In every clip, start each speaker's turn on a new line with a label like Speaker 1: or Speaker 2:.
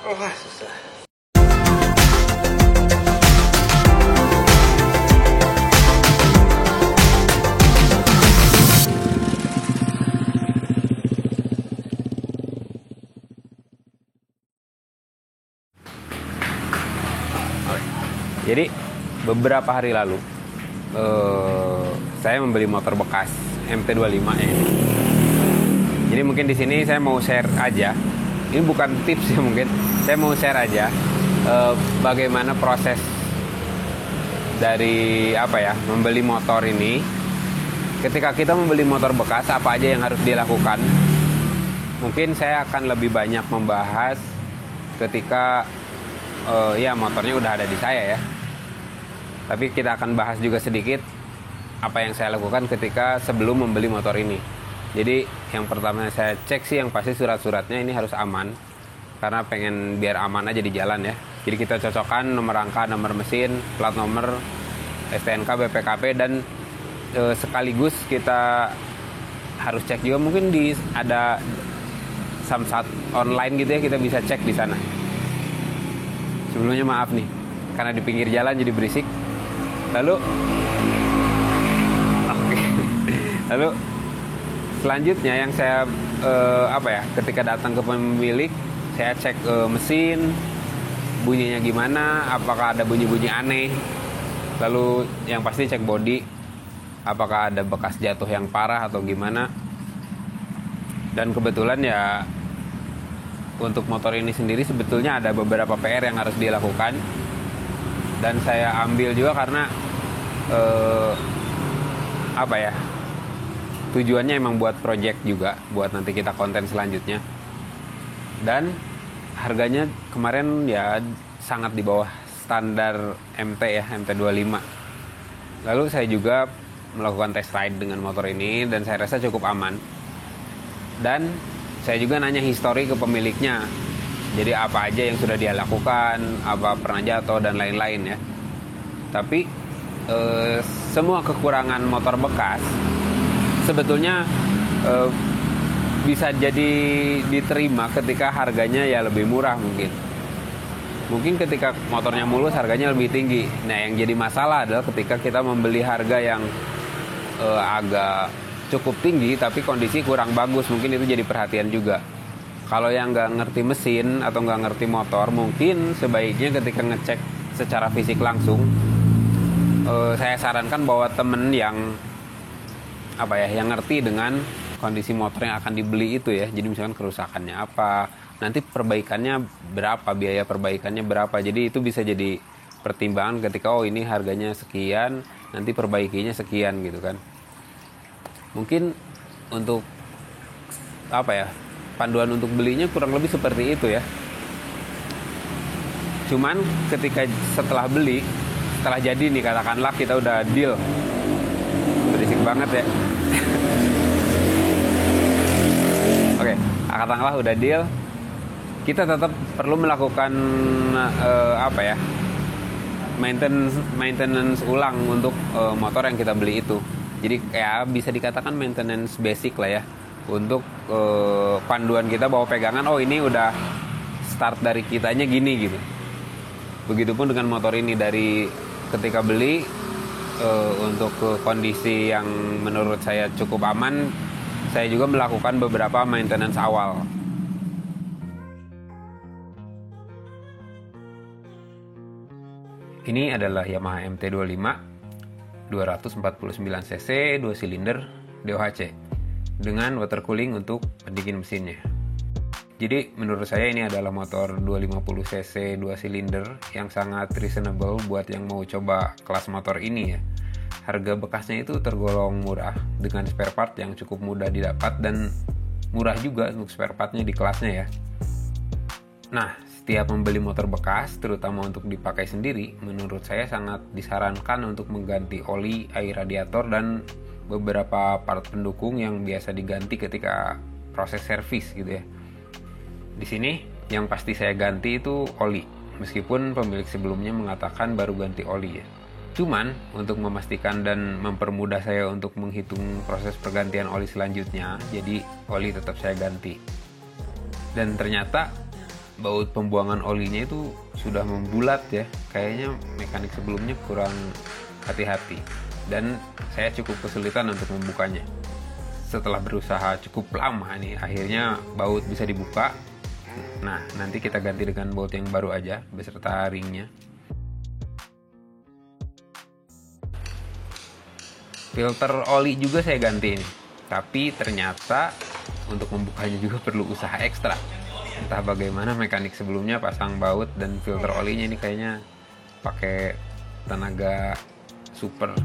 Speaker 1: Wah, susah.
Speaker 2: Jadi beberapa hari lalu saya membeli motor bekas MT25 ya. Jadi mungkin di sini saya mau share aja. Ini bukan tips ya mungkin. Saya mau share aja bagaimana proses dari membeli motor ini. Ketika kita membeli motor bekas, apa aja yang harus dilakukan? Mungkin saya akan lebih banyak membahas ketika motornya udah ada di saya ya. Tapi kita akan bahas juga sedikit apa yang saya lakukan ketika sebelum membeli motor ini. Jadi yang pertama saya cek sih yang pasti surat-suratnya ini harus aman. Karena pengen biar aman aja di jalan ya. Jadi kita cocokkan nomor rangka, nomor mesin, plat nomor, STNK, BPKP, dan sekaligus kita harus cek juga mungkin ada Samsat online gitu ya, kita bisa cek di sana. Sebelumnya maaf nih, karena di pinggir jalan jadi berisik. Lalu selanjutnya yang saya ketika datang ke pemilik, saya cek mesin, bunyinya gimana, apakah ada bunyi-bunyi aneh. Lalu yang pasti cek bodi, apakah ada bekas jatuh yang parah atau gimana. Dan kebetulan ya untuk motor ini sendiri sebetulnya ada beberapa PR yang harus dilakukan. Dan saya ambil juga karena tujuannya emang buat project juga, buat nanti kita konten selanjutnya. Dan harganya kemarin ya sangat di bawah standar MT ya, MT25. Lalu saya juga melakukan test ride dengan motor ini dan saya rasa cukup aman. Dan saya juga nanya histori ke pemiliknya. Jadi apa aja yang sudah dia lakukan, apa pernah jatuh dan lain-lain ya. Tapi semua kekurangan motor bekas sebetulnya bisa jadi diterima ketika harganya ya lebih murah mungkin. Mungkin ketika motornya mulus harganya lebih tinggi. Nah yang jadi masalah adalah ketika kita membeli harga yang agak cukup tinggi tapi kondisi kurang bagus, mungkin itu jadi perhatian juga. Kalau yang nggak ngerti mesin atau nggak ngerti motor, mungkin sebaiknya ketika ngecek secara fisik langsung, saya sarankan bawa temen yang yang ngerti dengan kondisi motor yang akan dibeli itu ya. Jadi misalkan kerusakannya apa, nanti perbaikannya berapa, biaya perbaikannya berapa. Jadi itu bisa jadi pertimbangan ketika ini harganya sekian, nanti perbaikinya sekian gitu kan. Mungkin untuk panduan untuk belinya kurang lebih seperti itu ya. Cuman ketika setelah beli, setelah jadi nih katakanlah kita udah deal, berisik banget ya. Oke, katakanlah udah deal, kita tetap perlu melakukan maintenance ulang untuk motor yang kita beli itu. Jadi kayak bisa dikatakan maintenance basic lah ya, untuk panduan kita bawa pegangan, ini udah start dari kitanya gini gitu. Begitupun dengan motor ini, dari ketika beli untuk kondisi yang menurut saya cukup aman, saya juga melakukan beberapa maintenance awal. Ini adalah Yamaha MT25 249cc 2 silinder DOHC dengan water cooling untuk pendingin mesinnya. Jadi menurut saya ini adalah motor 250cc 2 silinder yang sangat reasonable buat yang mau coba kelas motor ini ya. Harga bekasnya itu tergolong murah dengan spare part yang cukup mudah didapat dan murah juga untuk spare partnya di kelasnya ya. Nah, setiap membeli motor bekas, terutama untuk dipakai sendiri, menurut saya sangat disarankan untuk mengganti oli, air radiator, dan beberapa part pendukung yang biasa diganti ketika proses servis gitu ya. Di sini yang pasti saya ganti itu oli, meskipun pemilik sebelumnya mengatakan baru ganti oli ya. Cuman untuk memastikan dan mempermudah saya untuk menghitung proses pergantian oli selanjutnya, jadi oli tetap saya ganti. Dan ternyata baut pembuangan olinya itu sudah membulat ya. Kayaknya mekanik sebelumnya kurang hati-hati dan saya cukup kesulitan untuk membukanya. Setelah berusaha cukup lama nih, akhirnya baut bisa dibuka. Nah, nanti kita ganti dengan baut yang baru aja beserta ringnya. Filter oli juga saya ganti nih. Tapi ternyata untuk membukanya juga perlu usaha ekstra. Entah bagaimana mekanik sebelumnya pasang baut dan filter olinya ini kayaknya pakai tenaga super.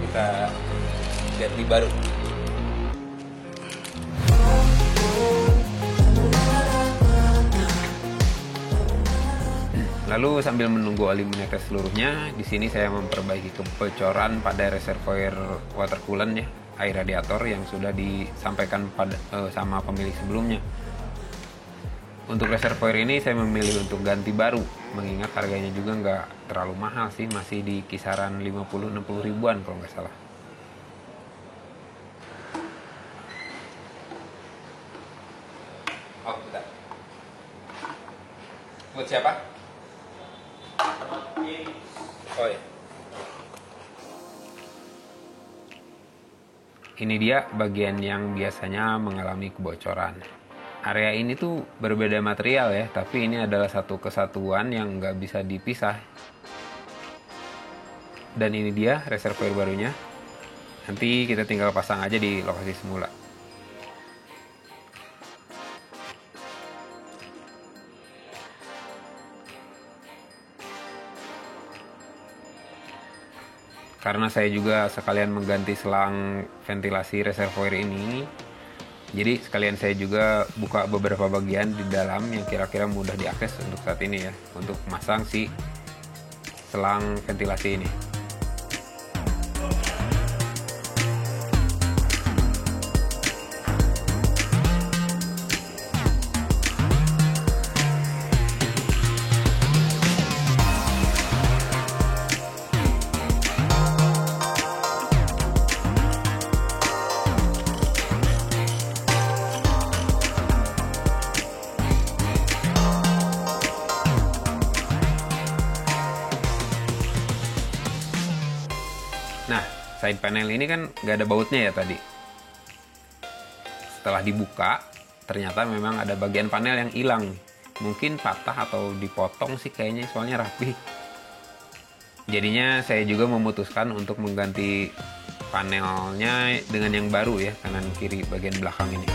Speaker 2: Kita ganti baru. Lalu sambil menunggu oli menetes seluruhnya, di sini saya memperbaiki kebocoran pada reservoir water coolant ya, air radiator yang sudah disampaikan sama pemilik sebelumnya. Untuk reservoir ini saya memilih untuk ganti baru, mengingat harganya juga nggak terlalu mahal sih, masih di kisaran 50-60 ribuan kalau nggak salah. Oh, bentar. Buat siapa? Oh ya. Ini dia bagian yang biasanya mengalami kebocoran. Area ini tuh berbeda material ya, tapi ini adalah satu kesatuan yang nggak bisa dipisah. Dan ini dia reservoir barunya. Nanti kita tinggal pasang aja di lokasi semula. Karena saya juga sekalian mengganti selang ventilasi reservoir ini, jadi sekalian saya juga buka beberapa bagian di dalam yang kira-kira mudah diakses untuk saat ini ya, untuk masang si selang ventilasi ini. Nah, side panel ini kan nggak ada bautnya ya tadi. Setelah dibuka, ternyata memang ada bagian panel yang hilang. Mungkin patah atau dipotong sih kayaknya, soalnya rapi. Jadinya saya juga memutuskan untuk mengganti panelnya dengan yang baru ya, kanan kiri bagian belakang ini.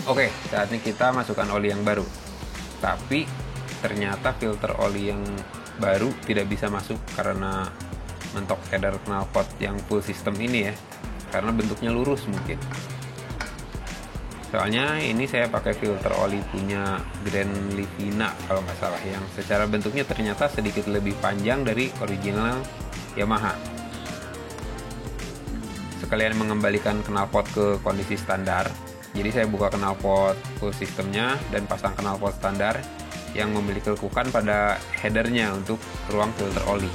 Speaker 2: Oke, saat ini kita masukkan oli yang baru. Tapi ternyata filter oli yang baru tidak bisa masuk karena mentok header knalpot yang full system ini ya. Karena bentuknya lurus mungkin. Soalnya ini saya pakai filter oli punya Grand Livina kalau nggak salah, yang secara bentuknya ternyata sedikit lebih panjang dari original Yamaha. Sekalian mengembalikan knalpot ke kondisi standar. Jadi saya buka knalpot full sistemnya dan pasang knalpot standar. yang memiliki lekukan pada headernya untuk ruang filter oli.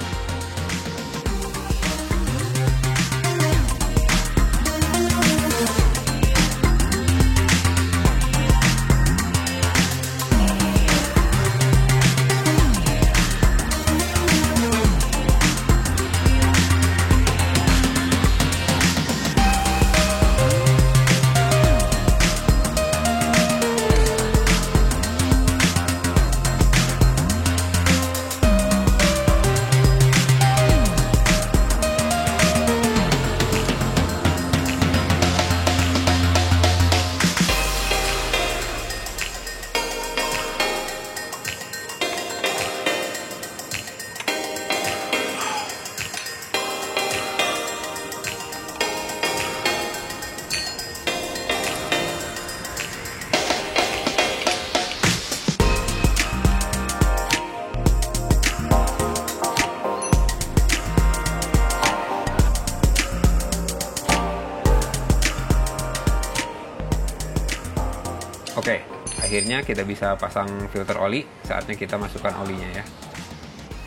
Speaker 2: Oke, akhirnya kita bisa pasang filter oli. Saatnya kita masukkan olinya ya.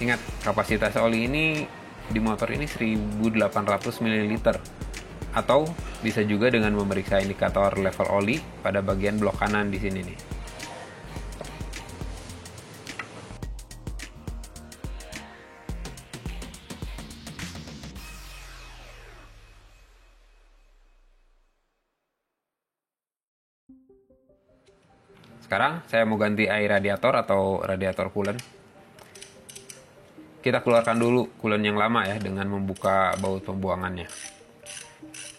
Speaker 2: Ingat, kapasitas oli ini di motor ini 1800 ml. Atau bisa juga dengan memeriksa indikator level oli pada bagian blok kanan di sini nih. Sekarang saya mau ganti air radiator atau radiator coolant. Kita keluarkan dulu coolant yang lama ya dengan membuka baut pembuangannya.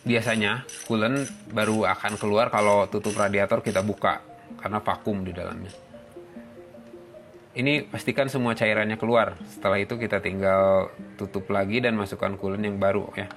Speaker 2: Biasanya coolant baru akan keluar kalau tutup radiator kita buka karena vakum di dalamnya. Ini pastikan semua cairannya keluar. Setelah itu kita tinggal tutup lagi dan masukkan coolant yang baru ya.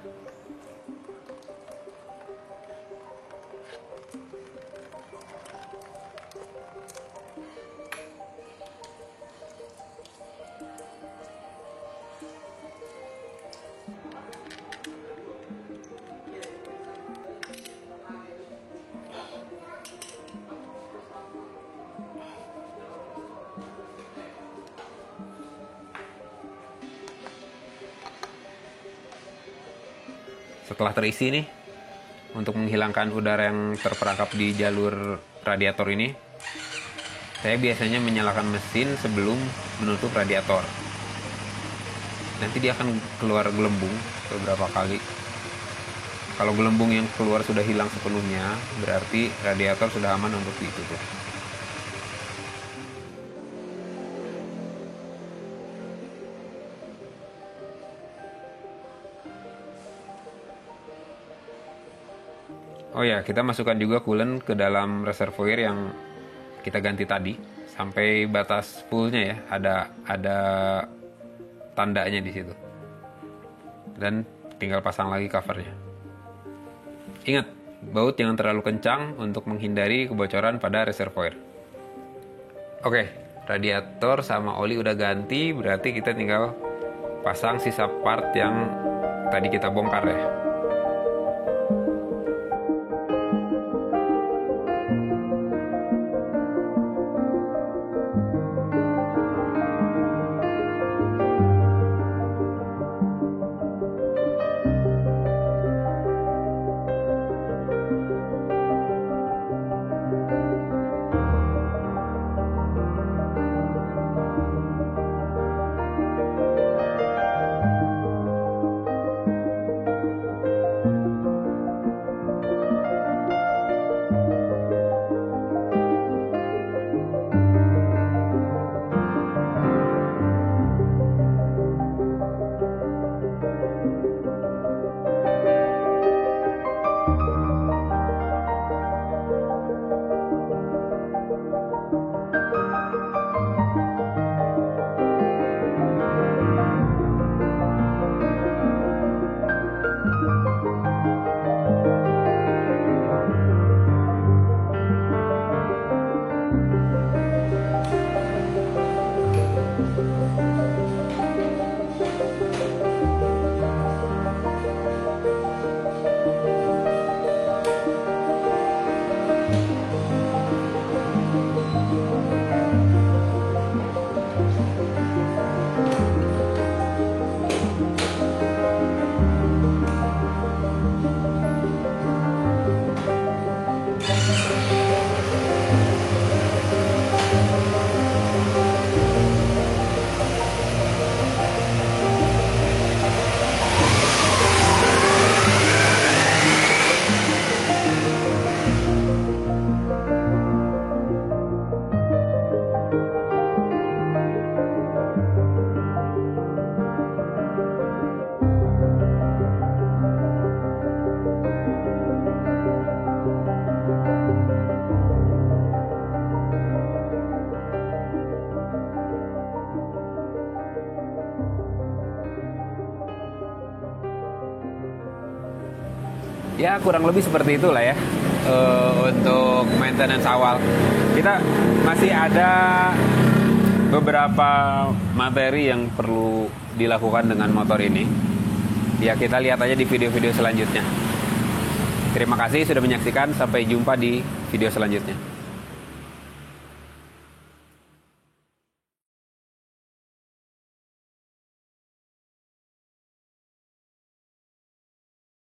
Speaker 2: Setelah terisi nih, untuk menghilangkan udara yang terperangkap di jalur radiator ini, saya biasanya menyalakan mesin sebelum menutup radiator. Nanti dia akan keluar gelembung beberapa kali. Kalau gelembung yang keluar sudah hilang sepenuhnya, berarti radiator sudah aman untuk ditutup. Oh ya, kita masukkan juga coolant ke dalam reservoir yang kita ganti tadi sampai batas fullnya ya. Ada tandanya di situ. Dan tinggal pasang lagi covernya. Ingat, baut jangan terlalu kencang untuk menghindari kebocoran pada reservoir. Oke, radiator sama oli udah ganti, berarti kita tinggal pasang sisa part yang tadi kita bongkar ya. Ya kurang lebih seperti itulah ya untuk maintenance awal. Kita masih ada beberapa materi yang perlu dilakukan dengan motor ini. Ya kita lihat aja di video-video selanjutnya. Terima kasih sudah menyaksikan, sampai jumpa di video selanjutnya.